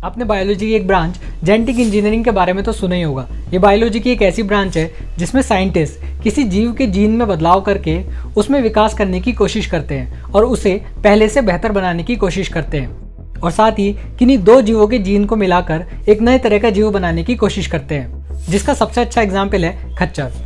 आपने बायोलॉजी की एक ब्रांच जेनेटिक इंजीनियरिंग के बारे में तो सुना ही होगा। ये बायोलॉजी की एक ऐसी ब्रांच है जिसमें साइंटिस्ट किसी जीव के जीन में बदलाव करके उसमें विकास करने की कोशिश करते हैं और उसे पहले से बेहतर बनाने की कोशिश करते हैं और साथ ही किन्हीं दो जीवों के जीन को मिलाकर एक नए तरह का जीव बनाने की कोशिश करते हैं, जिसका सबसे अच्छा एग्जाम्पल है खच्चर।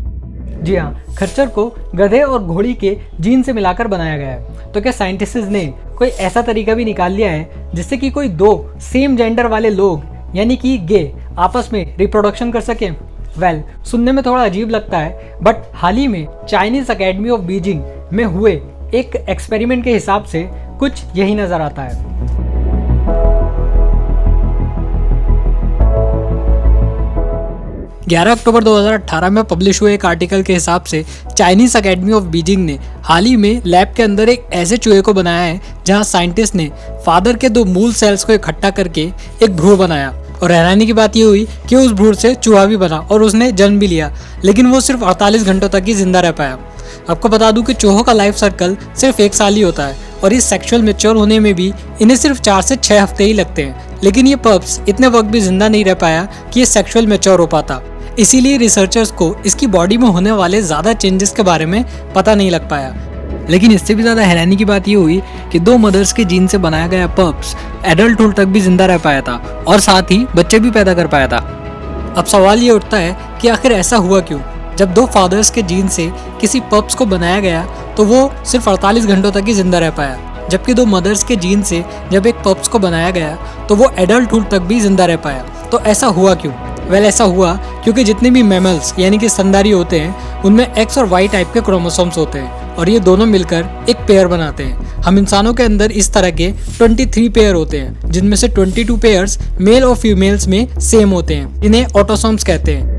जी हाँ, खच्चर को गधे और घोड़ी के जीन से मिलाकर बनाया गया है। तो क्या साइंटिस्ट ने कोई ऐसा तरीका भी निकाल लिया है जिससे कि कोई दो सेम जेंडर वाले लोग यानी कि गे आपस में रिप्रोडक्शन कर सकें? वेल, सुनने में थोड़ा अजीब लगता है, बट हाल ही में चाइनीज अकेडमी ऑफ बीजिंग में हुए एक एक्सपेरिमेंट के हिसाब से कुछ यही नजर आता है। 11 अक्टूबर 2018 में पब्लिश हुए एक आर्टिकल के हिसाब से चाइनीज अकेडमी ऑफ बीजिंग ने हाल ही में लैब के अंदर एक ऐसे चूहे को बनाया है जहां साइंटिस्ट ने फादर के दो मूल सेल्स को इकट्ठा करके एक भ्रूण बनाया। और हैरानी की बात ये हुई कि उस भ्रूण से चूहा भी बना और उसने जन्म भी लिया, लेकिन वो सिर्फ 48 घंटों तक ही जिंदा रह पाया। आपको बता दूं कि चूहों का लाइफ सर्कल सिर्फ 1 साल ही होता है और इस सेक्सुअल मैच्योर होने में भी इन्हें सिर्फ 4 से 6 हफ्ते ही लगते हैं, लेकिन ये पप्स इतने वक्त भी जिंदा नहीं रह पाया कि ये सेक्सुअल मैच्योर हो पाता। इसीलिए रिसर्चर्स को इसकी बॉडी में होने वाले ज़्यादा चेंजेस के बारे में पता नहीं लग पाया। लेकिन इससे भी ज़्यादा हैरानी की बात ये हुई कि 2 मदर्स के जीन से बनाया गया पप्स एडल्टहुड तक भी जिंदा रह पाया था और साथ ही बच्चे भी पैदा कर पाया था। अब सवाल ये उठता है कि आखिर ऐसा हुआ क्यों? जब 2 फादर्स के जीन से किसी पप्स को बनाया गया तो वो सिर्फ 48 घंटों तक ही जिंदा रह पाया, जबकि 2 मदर्स के जीन से जब एक पप्स को बनाया गया तो वो एडल्टहुड तक भी जिंदा रह पाया। तो ऐसा हुआ क्यों? वेल, ऐसा हुआ क्योंकि जितने भी मैमल्स यानी कि स्तनधारी होते हैं उनमें X और Y टाइप के क्रोमोसोम्स होते हैं और ये दोनों मिलकर एक पेयर बनाते हैं। हम इंसानों के अंदर इस तरह के 23 पेयर होते हैं, जिनमें से 22 पेयर्स मेल और फीमेल्स में सेम होते हैं, इन्हें ऑटोसोम्स कहते हैं।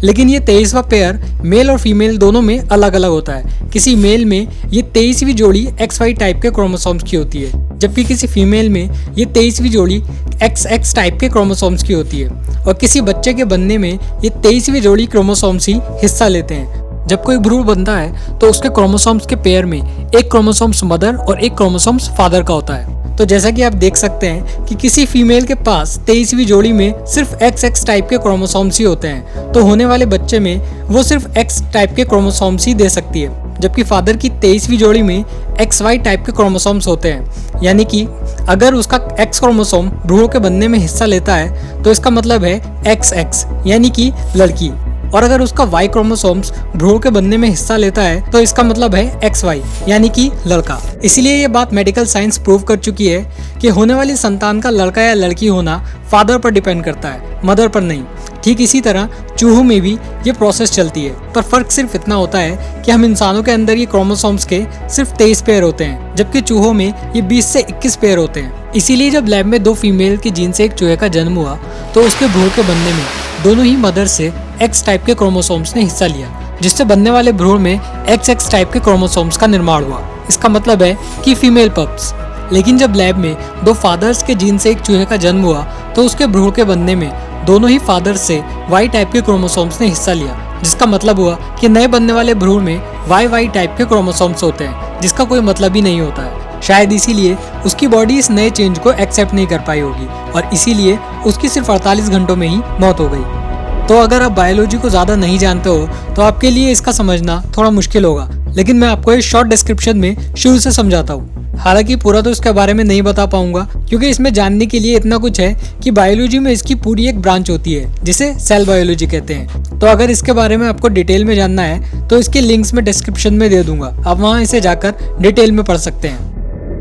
लेकिन ये 23वां पेयर मेल और फीमेल दोनों में अलग अलग होता है। किसी मेल में ये 23वीं जोड़ी XY टाइप के क्रोमोसोम्स की होती है, जबकि किसी फीमेल में ये 23वीं जोड़ी XX टाइप के क्रोमोसोम्स की होती है और किसी बच्चे के बनने में ये 23वीं जोड़ी क्रोमोसोम्स ही हिस्सा लेते हैं। जब कोई भ्रूण बनता है तो उसके क्रोमोसोम्स के पेयर में एक क्रोमोसोम्स मदर और एक क्रोमोसोम्स फादर का होता है। तो जैसा कि आप देख सकते हैं कि किसी फीमेल के पास 23वीं जोड़ी में सिर्फ XX टाइप के क्रोमोसोम्स ही होते हैं, तो होने वाले बच्चे में वो सिर्फ X टाइप के क्रोमोसोम्स ही दे सकती है, जबकि फादर की 23वीं जोड़ी में XY टाइप के क्रोमोसोम्स होते हैं। यानी कि अगर उसका X क्रोमोसोम भ्रूण के बनने में हिस्सा लेता है तो इसका मतलब है XX यानी कि लड़की, और अगर उसका Y क्रोमोसोम्स भ्रूण के बनने में हिस्सा लेता है तो इसका मतलब है XY यानी कि लड़का। इसीलिए ये बात मेडिकल साइंस प्रूव कर चुकी है कि होने वाली संतान का लड़का या लड़की होना फादर पर डिपेंड करता है, मदर पर नहीं। ठीक इसी तरह चूहों में भी ये प्रोसेस चलती है, पर फर्क सिर्फ इतना होता है कि हम इंसानों के अंदर ये क्रोमोसोम्स के सिर्फ 23 पेयर होते हैं, जबकि चूहों में ये 20 से 21 पेयर होते हैं। इसीलिए जब लैब में 2 फीमेल के जीन से एक चूहे का जन्म हुआ तो उसके भ्रूण के बनने में दोनों ही मदर से X टाइप के क्रोमोसोम्स ने हिस्सा लिया, जिससे बनने वाले भ्रूण में XX टाइप के क्रोमोसोम्स का निर्माण हुआ। इसका मतलब है कि फीमेल पप्स। लेकिन जब लैब में 2 फादर्स के जीन से एक चूहे का जन्म हुआ तो उसके भ्रूण के बनने में दोनों ही फादर से Y टाइप के क्रोमोसोम्स ने हिस्सा लिया, जिसका मतलब हुआ कि नए बनने वाले भ्रूण में YY टाइप के क्रोमोसोम्स होते हैं, जिसका कोई मतलब ही नहीं होता है। शायद इसीलिए उसकी बॉडी इस नए चेंज को एक्सेप्ट नहीं कर पाई होगी और इसीलिए उसकी सिर्फ 48 घंटों में ही मौत हो गई। तो अगर आप बायोलॉजी को ज़्यादा नहीं जानते हो तो आपके लिए इसका समझना थोड़ा मुश्किल होगा, लेकिन मैं आपको इस शॉर्ट डिस्क्रिप्शन में शुरू से समझाता हूँ। हालांकि पूरा तो इसके बारे में नहीं बता पाऊंगा क्योंकि इसमें जानने के लिए इतना कुछ है कि बायोलॉजी में इसकी पूरी एक ब्रांच होती है जिसे सेल बायोलॉजी कहते हैं। तो अगर इसके बारे में आपको डिटेल में जानना है तो इसके लिंक्स में डिस्क्रिप्शन में दे दूंगा, आप वहाँ इसे जाकर डिटेल में पढ़ सकते हैं।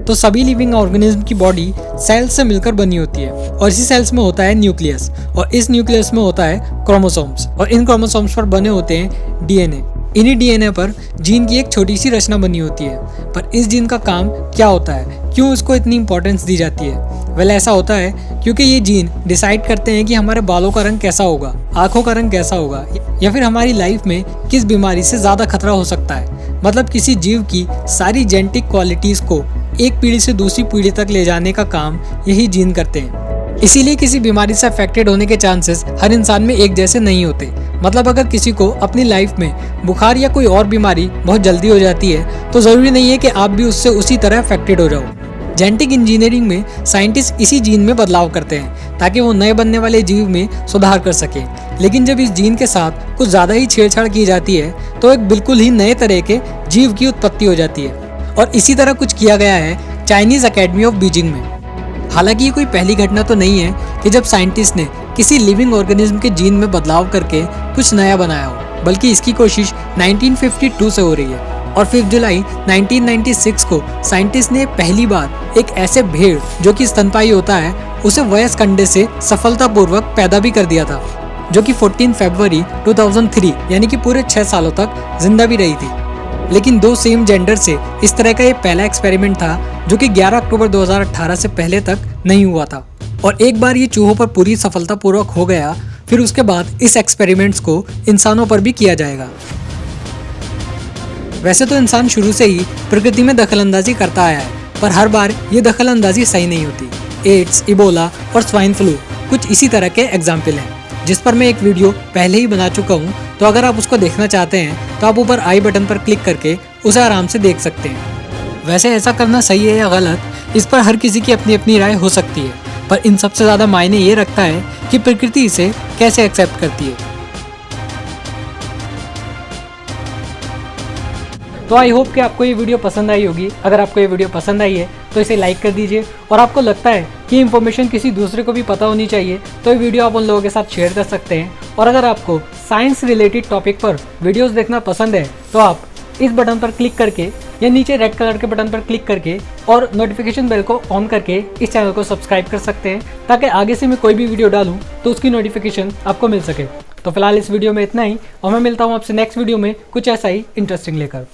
तो सभी लिविंग ऑर्गेनिज्म की बॉडी सेल्स से मिलकर बनी होती है और इसी सेल्स में होता है न्यूक्लियस और इस न्यूक्लियस में होता है क्रोमोसोम्स और इन क्रोमोसोम्स पर बने होते हैं डीएनए। इन्हीं डीएनए पर जीन की एक छोटी सी रचना बनी होती है। पर इस जीन का काम क्या होता है, क्यों इसको इतनी इंपॉर्टेंस दी जाती है? वेल, ऐसा होता है क्योंकि ये जीन डिसाइड करते हैं कि हमारे बालों का रंग कैसा होगा, आंखों का रंग कैसा होगा या फिर हमारी लाइफ में किस बीमारी से ज्यादा खतरा हो सकता है। मतलब किसी जीव की सारी जेनेटिक क्वालिटीज को एक पीढ़ी से दूसरी पीढ़ी तक ले जाने का काम यही जीन करते हैं। इसीलिए किसी बीमारी से अफेक्टेड होने के चांसेस हर इंसान में एक जैसे नहीं होते। मतलब अगर किसी को अपनी लाइफ में बुखार या कोई और बीमारी बहुत जल्दी हो जाती है तो जरूरी नहीं है कि आप भी उससे उसी तरह अफेक्टेड हो जाओ। जेनेटिक इंजीनियरिंग में साइंटिस्ट इसी जीन में बदलाव करते हैं ताकि वो नए बनने वाले जीव में सुधार कर सके। लेकिन जब इस जीन के साथ कुछ ज़्यादा ही छेड़छाड़ की जाती है तो एक बिल्कुल ही नए तरह के जीव की उत्पत्ति हो जाती है। और इसी तरह कुछ किया गया है चाइनीज़ अकेडमी ऑफ बीजिंग में। हालांकि ये कोई पहली घटना तो नहीं है कि जब साइंटिस्ट ने किसी लिविंग ऑर्गेनिज्म के जीन में बदलाव करके कुछ नया बनाया हो, बल्कि इसकी कोशिश 1952 से हो रही है। और 5 जुलाई 1996 को साइंटिस्ट ने पहली बार एक ऐसे भेड़ जो कि स्तनपायी होता है उसे वयस्क अंडे से सफलतापूर्वक पैदा भी कर दिया था, जो कि 14 फरवरी 2003 यानी कि पूरे 6 सालों तक जिंदा भी रही थी। लेकिन 2 सेम जेंडर से इस तरह का ये पहला एक्सपेरिमेंट था जो कि 11 अक्टूबर 2018 से पहले तक नहीं हुआ था। और एक बार ये चूहों पर पूरी सफलतापूर्वक हो गया, फिर उसके बाद इस एक्सपेरिमेंट्स को इंसानों पर भी किया जाएगा। वैसे तो इंसान शुरू से ही प्रकृति में दखलंदाजी करता आया है, पर हर बार ये दखलंदाजी सही नहीं होती। एड्स, इबोला और स्वाइन फ्लू कुछ इसी तरह के एग्जाम्पल हैं, जिस पर मैं एक वीडियो पहले ही बना चुका हूँ। तो अगर आप उसको देखना चाहते हैं तो आप ऊपर आई बटन पर क्लिक करके उसे आराम से देख सकते हैं। वैसे ऐसा करना सही है या गलत, इस पर हर किसी की अपनी अपनी राय हो सकती है, पर इन सबसे ज़्यादा मायने ये रखता है कि प्रकृति इसे कैसे एक्सेप्ट करती है। तो आई होप कि आपको ये वीडियो पसंद आई होगी। अगर आपको ये वीडियो पसंद आई है तो इसे लाइक कर दीजिए, और आपको लगता है कि इन्फॉर्मेशन किसी दूसरे को भी पता होनी चाहिए तो ये वीडियो आप उन लोगों के साथ शेयर कर सकते हैं। और अगर आपको साइंस रिलेटेड टॉपिक पर वीडियोस देखना पसंद है तो आप इस बटन पर क्लिक करके या नीचे रेड कलर के बटन पर क्लिक करके और नोटिफिकेशन बेल को ऑन करके इस चैनल को सब्सक्राइब कर सकते हैं, ताकि आगे से मैं कोई भी वीडियो डालूं तो उसकी नोटिफिकेशन आपको मिल सके। तो फिलहाल इस वीडियो में इतना ही, और मैं मिलता हूँ आपसे नेक्स्ट वीडियो में कुछ ऐसा ही इंटरेस्टिंग लेकर।